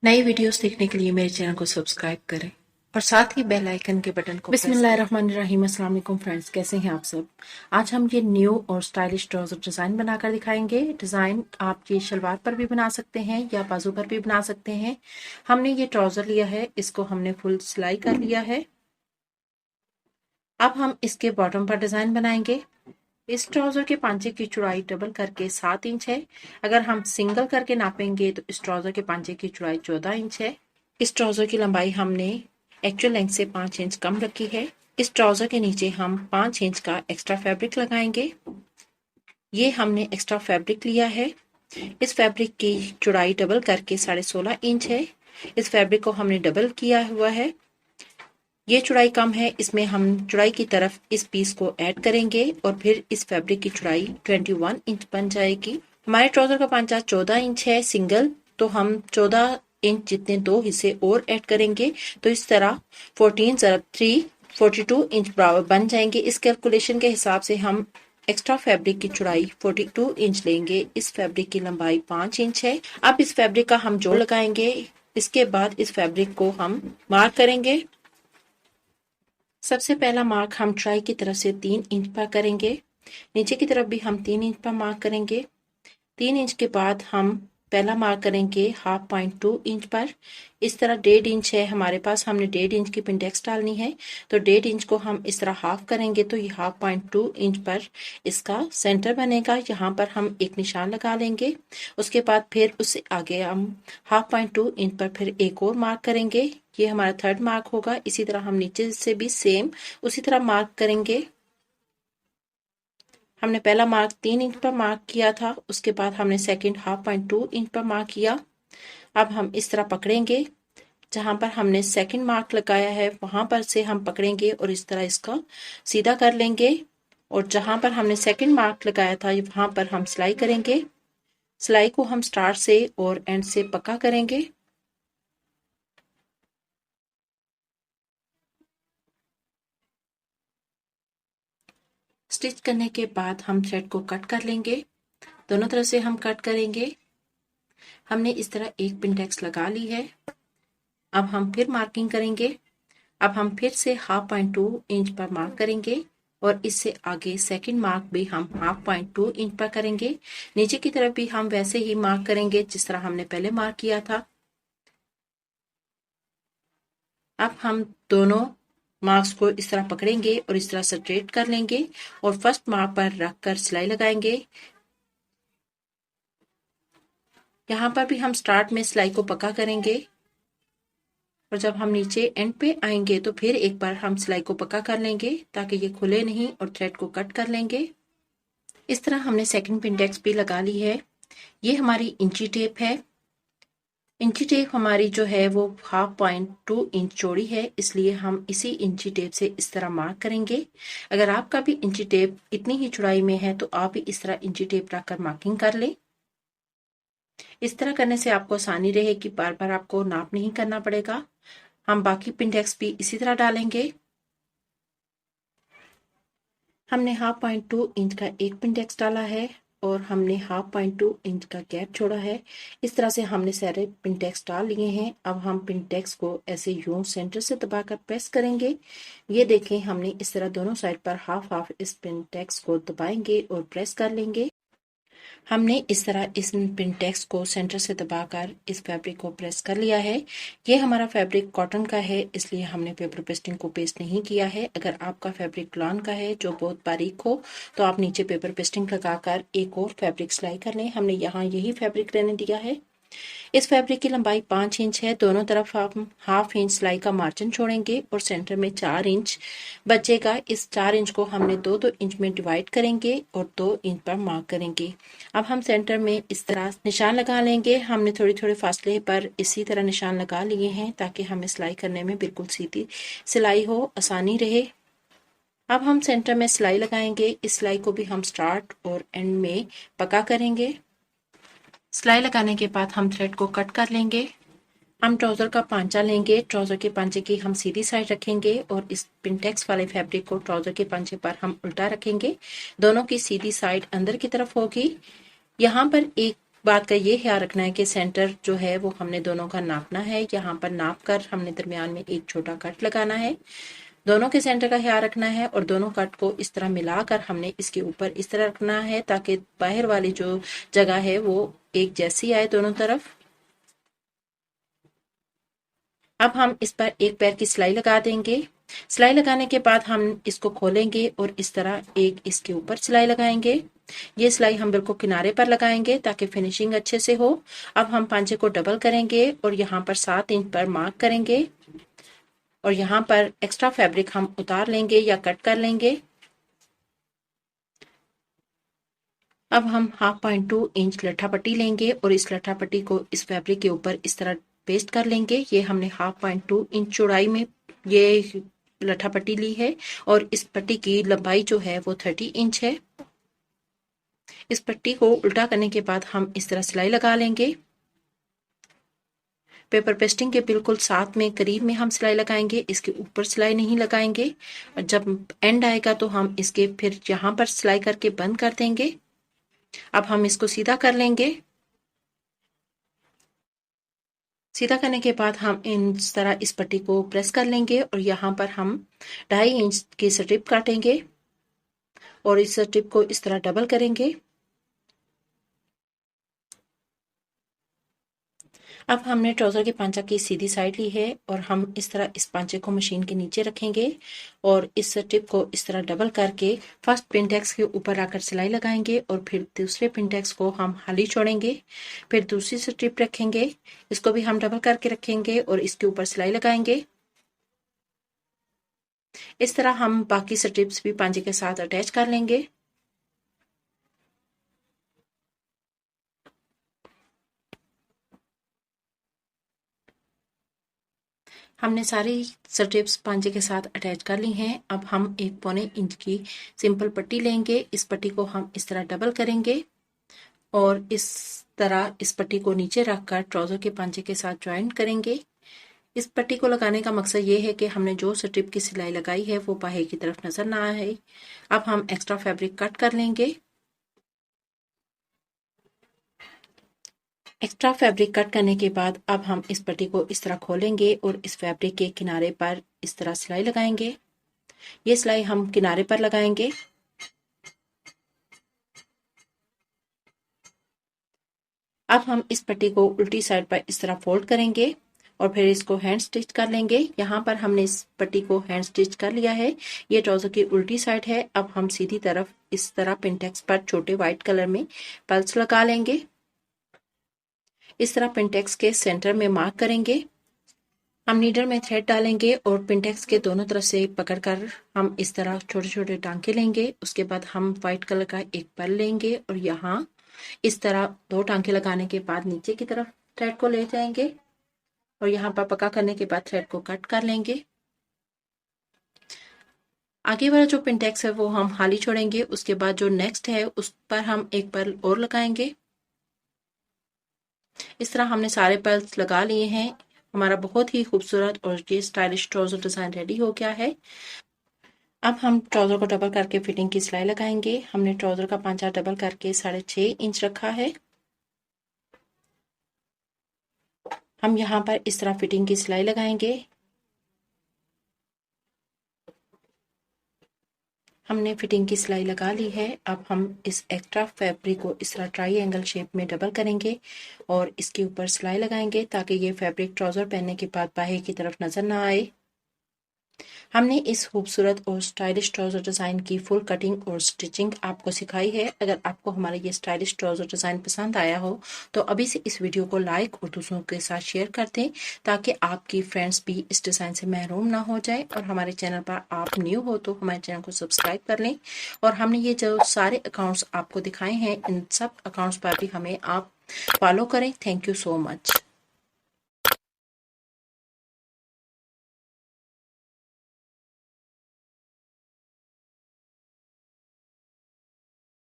नई वीडियोस देखने के लिए मेरे चैनल को सब्सक्राइब करें और साथ ही बेल आइकन के बटन को बिस्मिल्लाहिर्रहमानिर्रहीम। अस्सलाम वालेकुम फ्रेंड्स, कैसे हैं आप सब। आज हम ये न्यू और स्टाइलिश ट्राउजर डिज़ाइन बनाकर दिखाएंगे। डिज़ाइन आप ये शलवार पर भी बना सकते हैं या बाजू पर भी बना सकते हैं। हमने ये ट्राउजर लिया है, इसको हमने फुल सिलाई कर लिया है। अब हम इसके बॉटम पर डिज़ाइन बनाएंगे। इस ट्राउजर के पांचे की चौड़ाई डबल करके 7 इंच है। अगर हम सिंगल करके नापेंगे तो इस ट्राउजर के पांचे की चौड़ाई 14 इंच है। इस ट्राउजर की लंबाई हमने एक्चुअल लेंथ से 5 इंच कम रखी है। इस ट्राउजर के नीचे हम 5 इंच का एक्स्ट्रा फैब्रिक लगाएंगे। ये हमने एक्स्ट्रा फैब्रिक लिया है। इस फैब्रिक की चौड़ाई डबल करके 16.5 इंच है। इस फैब्रिक को हमने डबल किया हुआ है। ये चौड़ाई कम है, इसमें हम चौड़ाई की तरफ इस पीस को ऐड करेंगे और फिर इस फैब्रिक की चौड़ाई 21 इंच बन जाएगी। हमारे ट्राउजर का पांचा 14 इंच है सिंगल, तो हम 14 इंच जितने दो हिस्से और ऐड करेंगे तो इस तरह 14 ज़रब 3 42 इंच बराबर बन जाएंगे। इस कैलकुलेशन के हिसाब से हम एक्स्ट्रा फैब्रिक की चौड़ाई 42 इंच लेंगे। इस फैब्रिक की लंबाई 5 इंच है। अब इस फैब्रिक का हम जोड़ लगाएंगे। इसके बाद इस फैब्रिक को हम मार्क करेंगे। सबसे पहला मार्क हम ट्राई की तरफ से 3 इंच पर करेंगे। नीचे की तरफ भी हम 3 इंच पर मार्क करेंगे। 3 इंच के बाद हम पहला मार्क करेंगे 1/2 इंच पर। इस तरह 1.5 इंच है हमारे पास, हमने 1.5 इंच की पिंडेक्स डालनी है, तो 1.5 इंच को हम इस तरह हाफ करेंगे तो ये 1/2 इंच पर इसका सेंटर बनेगा। यहाँ पर हम एक निशान लगा लेंगे। उसके बाद फिर उससे आगे हम 1/2 इंच पर फिर एक और मार्क करेंगे। ये हमारा थर्ड मार्क होगा। इसी तरह हम नीचे से भी सेम उसी तरह मार्क करेंगे। हमने पहला मार्क 3 इंच पर मार्क किया था, उसके बाद हमने सेकंड 1/2 इंच पर मार्क किया। अब हम इस तरह पकड़ेंगे, जहां पर हमने सेकंड मार्क लगाया है वहां पर से हम पकड़ेंगे और इस तरह इसका सीधा कर लेंगे। और जहां पर हमने सेकंड मार्क लगाया था वहां पर हम सिलाई करेंगे। सिलाई को हम स्टार्ट से और एंड से पक्का करेंगे। स्टिच करने के बाद हम थ्रेड को कट कर लेंगे। दोनों तरफ से हम कट करेंगे। हमने इस तरह एक पिंडेक्स लगा ली है। अब हम फिर मार्किंग करेंगे। अब हम फिर से 1/2 इंच पर मार्क करेंगे और इससे आगे सेकंड मार्क भी हम 1/2 इंच पर करेंगे। नीचे की तरफ भी हम वैसे ही मार्क करेंगे जिस तरह हमने पहले मार्क किया था। अब हम दोनों मार्क्स को इस तरह पकड़ेंगे और इस तरह स्ट्रेट कर लेंगे और फर्स्ट मार्क पर रखकर सिलाई लगाएंगे। यहाँ पर भी हम स्टार्ट में सिलाई को पक्का करेंगे और जब हम नीचे एंड पे आएंगे तो फिर एक बार हम सिलाई को पक्का कर लेंगे ताकि ये खुले नहीं, और थ्रेड को कट कर लेंगे। इस तरह हमने सेकंड पिंडेक्स भी लगा ली है। ये हमारी इंची टेप है। इंची टेप हमारी जो है वो 1/2 इंच चौड़ी है, इसलिए हम इसी इंची टेप से इस तरह मार्क करेंगे। अगर आपका भी इंची टेप इतनी ही चौड़ाई में है तो आप भी इस तरह इंची टेप रखकर मार्किंग कर लें। इस तरह करने से आपको आसानी रहेगी, बार बार आपको नाप नहीं करना पड़ेगा। हम बाकी पिंडेक्स भी इसी तरह डालेंगे। हमने 1/2 इंच का एक पिंडेक्स डाला है और हमने 1/2 इंच का गैप छोड़ा है। इस तरह से हमने सारे पिंडेक्स डाल लिए हैं। अब हम पिंडेक्स को ऐसे यूं सेंटर से दबाकर प्रेस करेंगे। ये देखें, हमने इस तरह दोनों साइड पर हाफ हाफ इस पिंडेक्स को दबाएंगे और प्रेस कर लेंगे। हमने इस तरह इस पिंटेक्स को सेंटर से दबाकर इस फैब्रिक को प्रेस कर लिया है। ये हमारा फैब्रिक कॉटन का है, इसलिए हमने पेपर पेस्टिंग को पेस्ट नहीं किया है। अगर आपका फैब्रिक लॉन का है जो बहुत बारीक हो तो आप नीचे पेपर पेस्टिंग लगाकर एक और फैब्रिक सिलाई कर लें। हमने यहाँ यही फैब्रिक रहने दिया है। इस फैब्रिक की लंबाई 5 इंच है। दोनों तरफ हम हाफ इंच सिलाई का मार्जिन छोड़ेंगे और सेंटर में 4 इंच बचेगा। इस 4 इंच को हमने 2-2 इंच में डिवाइड करेंगे और 2 इंच पर मार्क करेंगे। अब हम सेंटर में इस तरह निशान लगा लेंगे। हमने थोड़ी थोड़े फासले पर इसी तरह निशान लगा लिए हैं ताकि हमें सिलाई करने में बिल्कुल सीधी सिलाई हो, आसानी रहे। अब हम सेंटर में सिलाई लगाएंगे। इस सिलाई को भी हम स्टार्ट और एंड में पक्का करेंगे। सिलाई लगाने के बाद हम थ्रेड को कट कर लेंगे। हम ट्राउजर का पांचा लेंगे। ट्राउजर के पांचे की हम सीधी साइड रखेंगे और इस पिंटेक्स वाले फैब्रिक को ट्राउजर के पांचे पर हम उल्टा रखेंगे। दोनों की सीधी साइड अंदर की तरफ होगी। यहाँ पर एक बात का ये ख्याल रखना है कि सेंटर जो है वो हमने दोनों का नापना है। यहाँ पर नाप कर हमने दरमियान में एक छोटा कट लगाना है। दोनों के सेंटर का ख्याल रखना है और दोनों कट को इस तरह मिलाकर हमने इसके ऊपर इस तरह रखना है ताकि बाहर वाली जो जगह है वो एक जैसी आए दोनों तरफ। अब हम इस पर एक पैर की सिलाई लगा देंगे। सिलाई लगाने के बाद हम इसको खोलेंगे और इस तरह एक इसके ऊपर सिलाई लगाएंगे। ये सिलाई हम बिल्कुल किनारे पर लगाएंगे ताकि फिनिशिंग अच्छे से हो। अब हम पांचे को डबल करेंगे और यहाँ पर 7 इंच पर मार्क करेंगे और यहाँ पर एक्स्ट्रा फैब्रिक हम उतार लेंगे या कट कर लेंगे। अब हम 1/2 इंच लट्ठा पट्टी लेंगे और इस लट्ठा पट्टी को इस फैब्रिक के ऊपर इस तरह पेस्ट कर लेंगे। ये हमने 1/2 इंच चौड़ाई में ये लट्ठा पट्टी ली है और इस पट्टी की लंबाई जो है वो 30 इंच है। इस पट्टी को उल्टा करने के बाद हम इस तरह सिलाई लगा लेंगे। पेपर पेस्टिंग के बिल्कुल साथ में करीब में हम सिलाई लगाएंगे, इसके ऊपर सिलाई नहीं लगाएंगे। और जब एंड आएगा तो हम इसके फिर यहाँ पर सिलाई करके बंद कर देंगे। अब हम इसको सीधा कर लेंगे। सीधा करने के बाद हम इस तरह इस पट्टी को प्रेस कर लेंगे और यहाँ पर हम 2.5 इंच की स्ट्रिप काटेंगे और इस स्ट्रिप को इस तरह डबल करेंगे। अब हमने ट्राउजर के पांचा की सीधी साइड ली है और हम इस तरह इस पांचे को मशीन के नीचे रखेंगे और इस स्ट्रिप को इस तरह डबल करके फर्स्ट पिनटेक्स के ऊपर आकर सिलाई लगाएंगे और फिर दूसरे पिनटेक्स को हम खाली छोड़ेंगे। फिर दूसरी स्ट्रिप रखेंगे, इसको भी हम डबल करके रखेंगे और इसके ऊपर सिलाई लगाएंगे। इस तरह हम बाकी स्ट्रिप्स भी पांचे के साथ अटैच कर लेंगे। हमने सारी स्ट्रिप्स पांचे के साथ अटैच कर ली हैं। अब हम 1 इंच की सिंपल पट्टी लेंगे। इस पट्टी को हम इस तरह डबल करेंगे और इस तरह इस पट्टी को नीचे रखकर ट्राउजर के पांचे के साथ ज्वाइन करेंगे। इस पट्टी को लगाने का मकसद ये है कि हमने जो स्ट्रिप की सिलाई लगाई है वो बाहर की तरफ नजर ना आए। अब हम एक्स्ट्रा फैब्रिक कट कर लेंगे। एक्स्ट्रा फैब्रिक कट करने के बाद अब हम इस पट्टी को इस तरह खोलेंगे और इस फैब्रिक के किनारे पर इस तरह सिलाई लगाएंगे। ये सिलाई हम किनारे पर लगाएंगे। अब हम इस पट्टी को उल्टी साइड पर इस तरह फोल्ड करेंगे और फिर इसको हैंड स्टिच कर लेंगे। यहाँ पर हमने इस पट्टी को हैंड स्टिच कर लिया है। ये ट्राउजर की उल्टी साइड है। अब हम सीधी तरफ इस तरह पिनटेक्स पर छोटे व्हाइट कलर में पल्स लगा लेंगे। इस तरह पिनटेक्स के सेंटर में मार्क करेंगे। हम नीडल में थ्रेड डालेंगे और पिनटेक्स के दोनों तरफ से पकड़कर हम इस तरह छोटे छोटे टांके लेंगे। उसके बाद हम व्हाइट कलर का एक पर्ल लेंगे और यहाँ इस तरह 2 टांके लगाने के बाद नीचे की तरफ थ्रेड को ले जाएंगे और यहाँ पर पक्का करने के बाद थ्रेड को कट कर लेंगे। आगे वाला जो पिनटेक्स है वो हम खाली छोड़ेंगे। उसके बाद जो नेक्स्ट है उस पर हम एक पर्ल और लगाएंगे। इस तरह हमने सारे पर्ल्स लगा लिए हैं। हमारा बहुत ही खूबसूरत और ये स्टाइलिश ट्राउजर डिजाइन रेडी हो गया है। अब हम ट्राउजर को डबल करके फिटिंग की सिलाई लगाएंगे। हमने ट्राउजर का पांचा डबल करके 6.5 इंच रखा है। हम यहाँ पर इस तरह फिटिंग की सिलाई लगाएंगे। हमने फिटिंग की सिलाई लगा ली है। अब हम इस एक्स्ट्रा फैब्रिक को इस तरह ट्रायंगल शेप में डबल करेंगे और इसके ऊपर सिलाई लगाएंगे ताकि ये फैब्रिक ट्राउजर पहनने के बाद बाहर की तरफ नजर ना आए। हमने इस खूबसूरत और स्टाइलिश ट्राउजर डिज़ाइन की फुल कटिंग और स्टिचिंग आपको सिखाई है। अगर आपको हमारा ये स्टाइलिश ट्राउजर डिज़ाइन पसंद आया हो तो अभी से इस वीडियो को लाइक और दूसरों के साथ शेयर कर दें ताकि आपकी फ्रेंड्स भी इस डिज़ाइन से महरूम ना हो जाए। और हमारे चैनल पर आप न्यू हो तो हमारे चैनल को सब्सक्राइब कर लें। और हमने ये जो सारे अकाउंट्स आपको दिखाए हैं इन सब अकाउंट्स पर भी हमें आप फॉलो करें। Thank you so much.